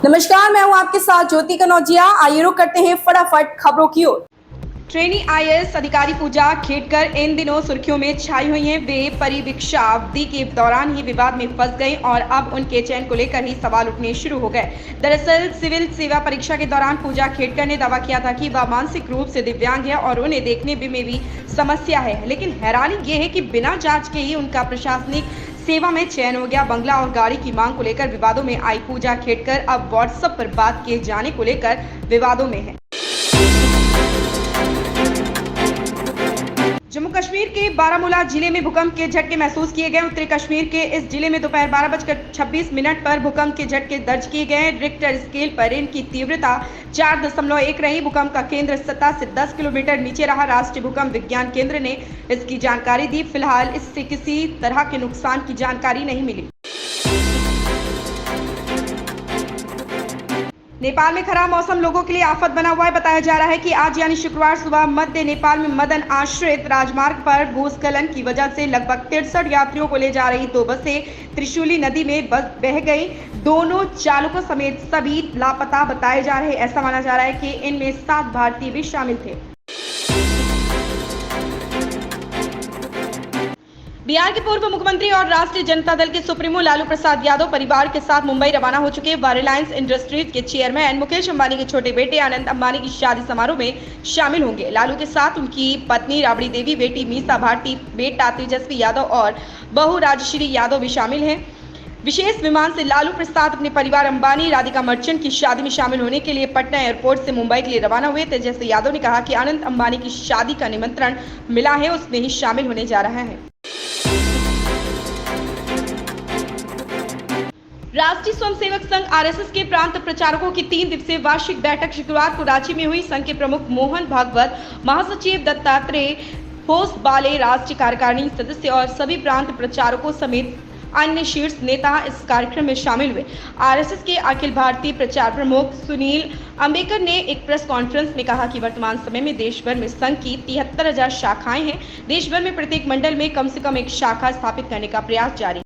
नमस्कार, मैं हूं आपके साथ ज्योति कनौजिया। आइए रुक करते हैं फटाफट खबरों की ओर। ट्रेनी आईएएस अधिकारी पूजा खेड़कर इन दिनों सुर्खियों में छाई हुई हैं। वे परिवीक्षा अवधि के दौरान ही विवाद में फंस गई और अब उनके चयन को लेकर ही सवाल उठने शुरू हो गए। दरअसल सिविल सेवा परीक्षा के दौरान पूजा खेड़कर ने दावा किया था कि वह मानसिक रूप से दिव्यांग है और उन्हें देखने में भी समस्या है, लेकिन हैरानी ये है कि बिना जांच के ही उनका प्रशासनिक सेवा में चयन हो गया। बंगला और गाड़ी की मांग को लेकर विवादों में आई पूजा खेड़कर अब व्हाट्सएप पर बात किए जाने को लेकर विवादों में है। जम्मू कश्मीर के बारामूला जिले में भूकंप के झटके महसूस किए गए। उत्तरी कश्मीर के इस जिले में दोपहर 12:26 पर भूकंप के झटके दर्ज किए गए। रिक्टर स्केल पर इनकी तीव्रता 4.1 रही। भूकंप का केंद्र सतह से 10 किलोमीटर नीचे रहा। राष्ट्रीय भूकंप विज्ञान केंद्र ने इसकी जानकारी दी। फिलहाल इससे किसी तरह के नुकसान की जानकारी नहीं मिली। नेपाल में खराब मौसम लोगों के लिए आफत बना हुआ है। बताया जा रहा है कि आज यानी शुक्रवार सुबह मध्य नेपाल में मदन आश्रित राजमार्ग पर भूस्खलन की वजह से लगभग 63 यात्रियों को ले जा रही 2 बसें त्रिशूली नदी में बह गई। दोनों चालकों समेत सभी लापता बताए जा रहे। ऐसा माना जा रहा है कि इनमें 7 भारतीय भी शामिल थे। बिहार के पूर्व मुख्यमंत्री और राष्ट्रीय जनता दल के सुप्रीमो लालू प्रसाद यादव परिवार के साथ मुंबई रवाना हो चुके। वह रिलायंस इंडस्ट्रीज के चेयरमैन मुकेश अंबानी के छोटे बेटे आनंद अंबानी की शादी समारोह में शामिल होंगे। लालू के साथ उनकी पत्नी राबड़ी देवी, बेटी मीसा भारती, बेटा तेजस्वी यादव और बहू राजश्री यादव भी शामिल हैं। विशेष विमान से लालू प्रसाद अपने परिवार अंबानी राधिका मर्चेंट की शादी में शामिल होने के लिए पटना एयरपोर्ट से मुंबई के लिए रवाना हुए। तेजस्वी यादव ने कहा कि आनंद अंबानी की शादी का निमंत्रण मिला है, उसमें ही शामिल होने जा रहा है। राष्ट्रीय स्वयंसेवक संघ आरएसएस के प्रांत प्रचारकों की 3 दिवसीय वार्षिक बैठक शुक्रवार को रांची में हुई। संघ के प्रमुख मोहन भागवत, महासचिव दत्तात्रेय होसबाले, राष्ट्रीय कार्यकारिणी सदस्य और सभी प्रांत प्रचारकों समेत अन्य शीर्ष नेता इस कार्यक्रम में शामिल हुए। आरएसएस के अखिल भारतीय प्रचार प्रमुख सुनील अंबेकर ने एक प्रेस कॉन्फ्रेंस में कहा कि वर्तमान समय में देश भर में संघ की 73,000 शाखाएं हैं। देश भर में प्रत्येक मंडल में कम से कम एक शाखा स्थापित करने का प्रयास जारी।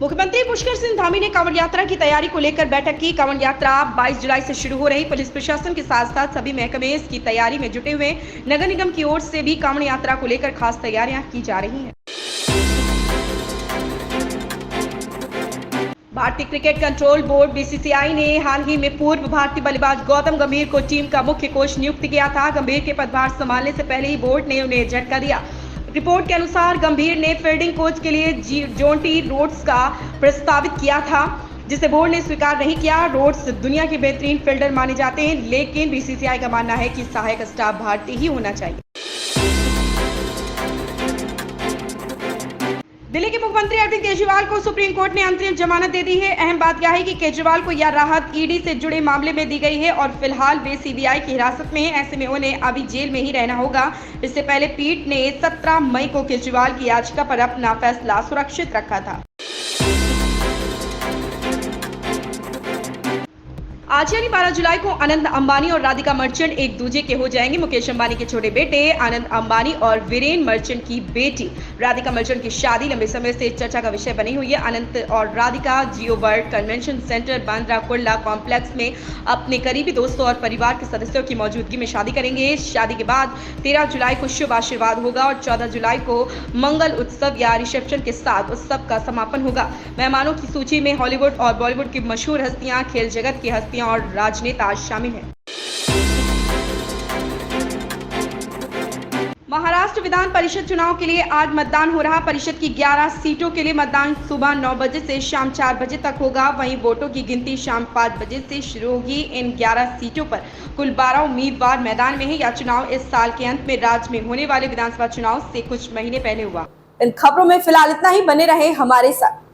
मुख्यमंत्री पुष्कर सिंह धामी ने कांवड़ यात्रा की तैयारी को लेकर बैठक की। कांवड़ यात्रा 22 जुलाई से शुरू हो रही। पुलिस प्रशासन के साथ साथ सभी महकमे इसकी तैयारी में जुटे हुए। नगर निगम की ओर से भी कांवड़ यात्रा को लेकर खास तैयारियां की जा रही हैं। भारतीय क्रिकेट कंट्रोल बोर्ड बीसीसीआई ने हाल ही में पूर्व भारतीय बल्लेबाज गौतम गंभीर को टीम का मुख्य कोच नियुक्त किया था। गंभीर के पदभार संभालने से पहले ही बोर्ड ने उन्हें झटका दिया। रिपोर्ट के अनुसार गंभीर ने फील्डिंग कोच के लिए जोंटी रोड्स का प्रस्तावित किया था, जिसे बोर्ड ने स्वीकार नहीं किया। रोड्स दुनिया के बेहतरीन फील्डर माने जाते हैं, लेकिन बीसीसीआई का मानना है कि सहायक स्टाफ भारतीय ही होना चाहिए। दिल्ली के मुख्यमंत्री अरविंद केजरीवाल को सुप्रीम कोर्ट ने अंतरिम जमानत दे दी है। अहम बात यह है कि केजरीवाल को यह राहत ईडी से जुड़े मामले में दी गई है और फिलहाल वे सीबीआई की हिरासत में है। ऐसे में उन्हें अभी जेल में ही रहना होगा। इससे पहले पीठ ने 17 मई को केजरीवाल की याचिका पर अपना फैसला सुरक्षित रखा था। आज यानी 12 जुलाई को आनंद अंबानी और राधिका मर्चेंट एक दूजे के हो जाएंगे। मुकेश अंबानी के छोटे बेटे आनंद अंबानी और वीरेन मर्चेंट की बेटी राधिका मर्चेंट की शादी लंबे समय से चर्चा का विषय बनी हुई है। आनंद और Radhika Jio world convention centre Bandra Kurla complex में अपने करीबी दोस्तों और परिवार के सदस्यों की मौजूदगी में शादी करेंगे। शादी के बाद 13 जुलाई को शुभ आशीर्वाद होगा और 14 जुलाई को मंगल उत्सव या रिसेप्शन के साथ उत्सव का समापन होगा। मेहमानों की सूची में हॉलीवुड और बॉलीवुड की मशहूर हस्तियां, खेल जगत की हस्तियां और राजनेता शामिल हैं। महाराष्ट्र विधान परिषद चुनाव के लिए आज मतदान हो रहा। परिषद की 11 सीटों के लिए मतदान सुबह 9 बजे से शाम 4 बजे तक होगा। वहीं वोटों की गिनती शाम 5 बजे से शुरू होगी। इन 11 सीटों पर कुल 12 उम्मीदवार मैदान में हैं। यह चुनाव इस साल के अंत में राज्य में होने वाले विधानसभा चुनाव से कुछ महीने पहले हुआ। इन खबरों में फिलहाल इतना ही। बने रहे हमारे साथ।